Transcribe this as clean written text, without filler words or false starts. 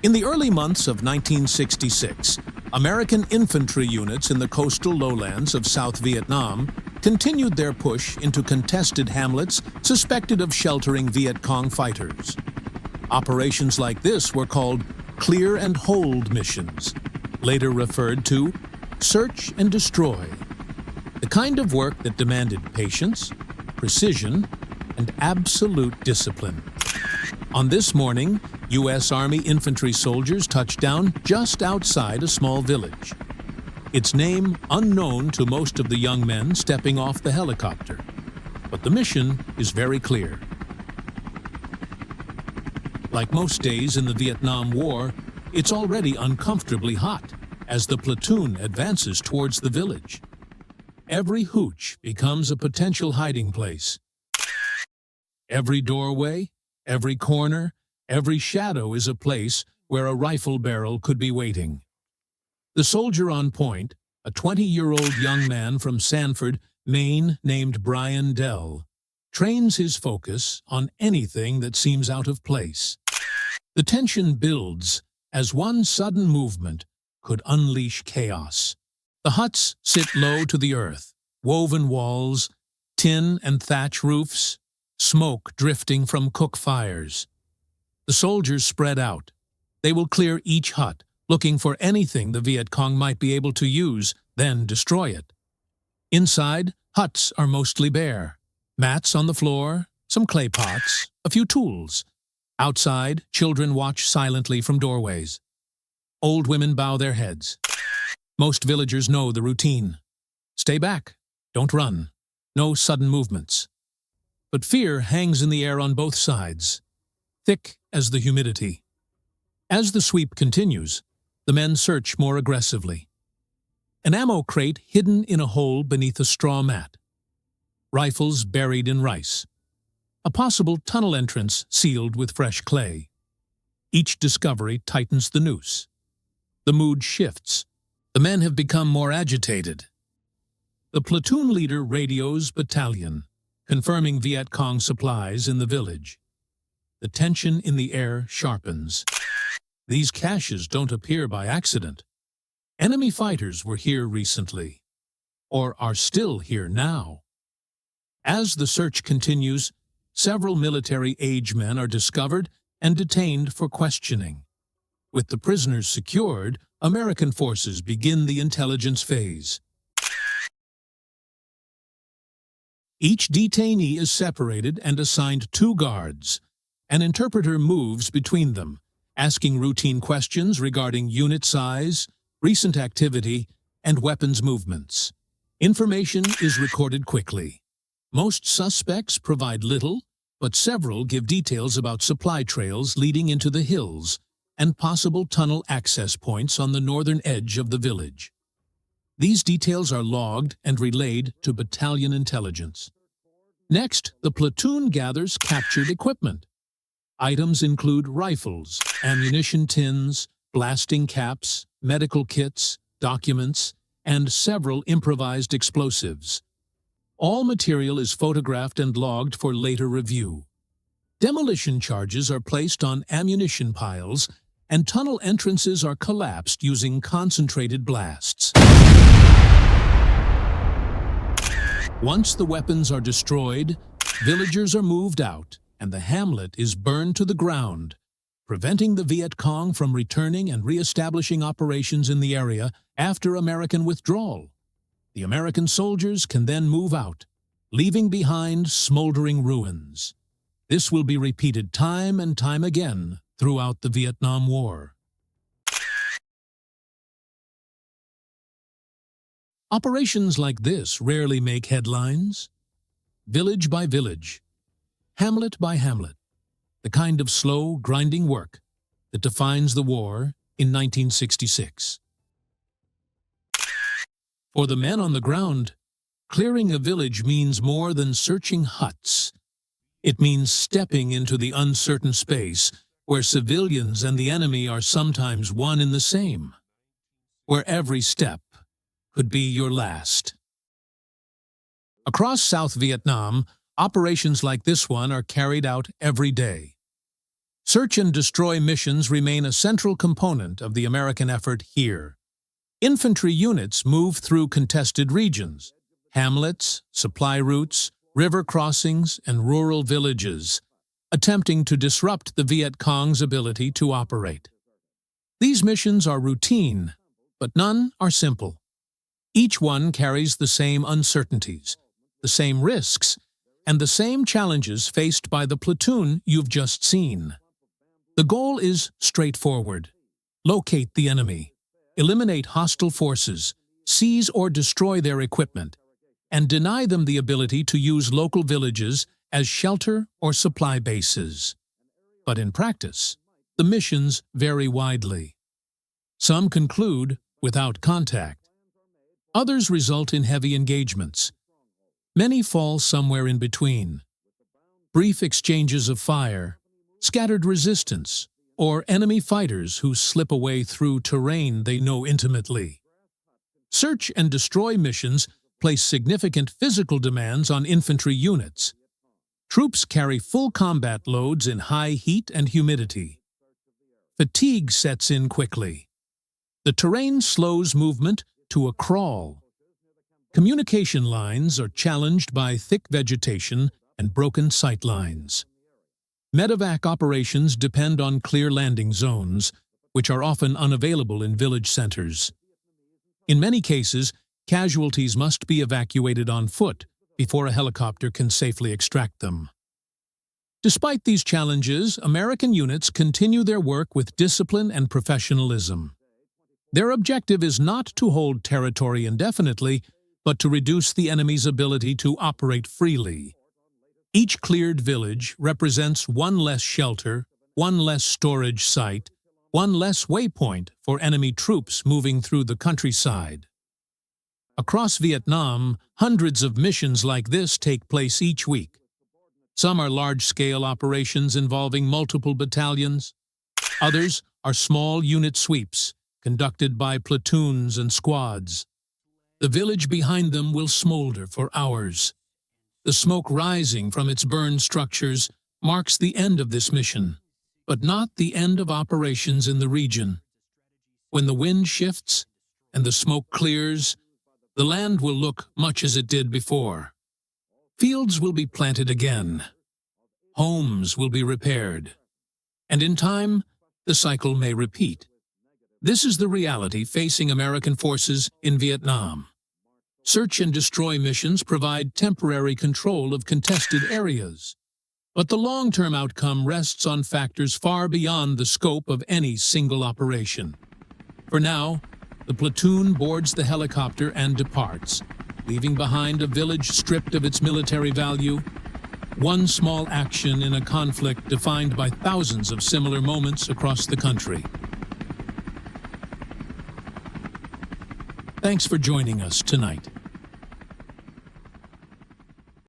In the early months of 1966, American infantry units in the coastal lowlands of South Vietnam continued their push into contested hamlets suspected of sheltering Viet Cong fighters. Operations like this were called clear and hold missions, later referred to search and destroy, the kind of work that demanded patience, precision, and absolute discipline. On this morning, U.S. Army infantry soldiers touched down just outside a small village. Its name unknown to most of the young men stepping off the helicopter. But the mission is very clear. Like most days in the Vietnam War, it's already uncomfortably hot as the platoon advances towards the village. Every hooch becomes a potential hiding place. Every doorway, every corner, every shadow is a place where a rifle barrel could be waiting. The soldier on point, a 20-year-old young man from Sanford, Maine named Brian Dell, trains his focus on anything that seems out of place. The tension builds as one sudden movement could unleash chaos. The huts sit low to the earth, woven walls, tin and thatch roofs, smoke drifting from cook fires. The soldiers spread out. They will clear each hut, looking for anything the Viet Cong might be able to use, then destroy it. Inside, huts are mostly bare. Mats on the floor, some clay pots, a few tools. Outside, children watch silently from doorways. Old women bow their heads. Most villagers know the routine. Stay back. Don't run. No sudden movements. But fear hangs in the air on both sides, thick as the humidity. As the sweep continues, the men search more aggressively. An ammo crate hidden in a hole beneath a straw mat. Rifles buried in rice. A possible tunnel entrance sealed with fresh clay. Each discovery tightens the noose. The mood shifts. The men have become more agitated. The platoon leader radios battalion, confirming Viet Cong supplies in the village. The tension in the air sharpens. These caches don't appear by accident. Enemy fighters were here recently, or are still here now. As the search continues, several military-age men are discovered and detained for questioning. With the prisoners secured, American forces begin the intelligence phase. Each detainee is separated and assigned 2 guards. An interpreter moves between them, asking routine questions regarding unit size, recent activity, and weapons movements. Information is recorded quickly. Most suspects provide little, but several give details about supply trails leading into the hills and possible tunnel access points on the northern edge of the village. These details are logged and relayed to battalion intelligence. Next, the platoon gathers captured equipment. Items include rifles, ammunition tins, blasting caps, medical kits, documents, and several improvised explosives. All material is photographed and logged for later review. Demolition charges are placed on ammunition piles, and tunnel entrances are collapsed using concentrated blasts. Once the weapons are destroyed, villagers are moved out, and the hamlet is burned to the ground, preventing the Viet Cong from returning and re-establishing operations in the area after American withdrawal. The American soldiers can then move out, leaving behind smoldering ruins. This will be repeated time and time again throughout the Vietnam War. Operations like this rarely make headlines. Village by village, hamlet by hamlet, the kind of slow, grinding work that defines the war in 1966. For the men on the ground, clearing a village means more than searching huts. It means stepping into the uncertain space where civilians and the enemy are sometimes one and the same, where every step could be your last. Across South Vietnam, operations like this one are carried out every day. Search and destroy missions remain a central component of the American effort here. Infantry units move through contested regions, hamlets, supply routes, river crossings, and rural villages, attempting to disrupt the Viet Cong's ability to operate. These missions are routine, but none are simple. Each one carries the same uncertainties, the same risks, and the same challenges faced by the platoon you've just seen. The goal is straightforward: locate the enemy, eliminate hostile forces, seize or destroy their equipment, and deny them the ability to use local villages as shelter or supply bases. But in practice, the missions vary widely. Some conclude without contact. Others result in heavy engagements. Many fall somewhere in between. Brief exchanges of fire, scattered resistance, or enemy fighters who slip away through terrain they know intimately. Search and destroy missions place significant physical demands on infantry units. Troops carry full combat loads in high heat and humidity. Fatigue sets in quickly. The terrain slows movement to a crawl. Communication lines are challenged by thick vegetation and broken sight lines. Medevac operations depend on clear landing zones, which are often unavailable in village centers. In many cases, casualties must be evacuated on foot before a helicopter can safely extract them. Despite these challenges, American units continue their work with discipline and professionalism. Their objective is not to hold territory indefinitely, but to reduce the enemy's ability to operate freely. Each cleared village represents one less shelter, one less storage site, one less waypoint for enemy troops moving through the countryside. Across Vietnam, hundreds of missions like this take place each week. Some are large-scale operations involving multiple battalions. Others are small unit sweeps, conducted by platoons and squads. The village behind them will smolder for hours. The smoke rising from its burned structures marks the end of this mission, but not the end of operations in the region. When the wind shifts and the smoke clears, the land will look much as it did before. Fields will be planted again. Homes will be repaired. And in time, the cycle may repeat. This is the reality facing American forces in Vietnam. Search and destroy missions provide temporary control of contested areas, but the long-term outcome rests on factors far beyond the scope of any single operation. For now, the platoon boards the helicopter and departs, leaving behind a village stripped of its military value. One small action in a conflict defined by thousands of similar moments across the country. Thanks for joining us tonight.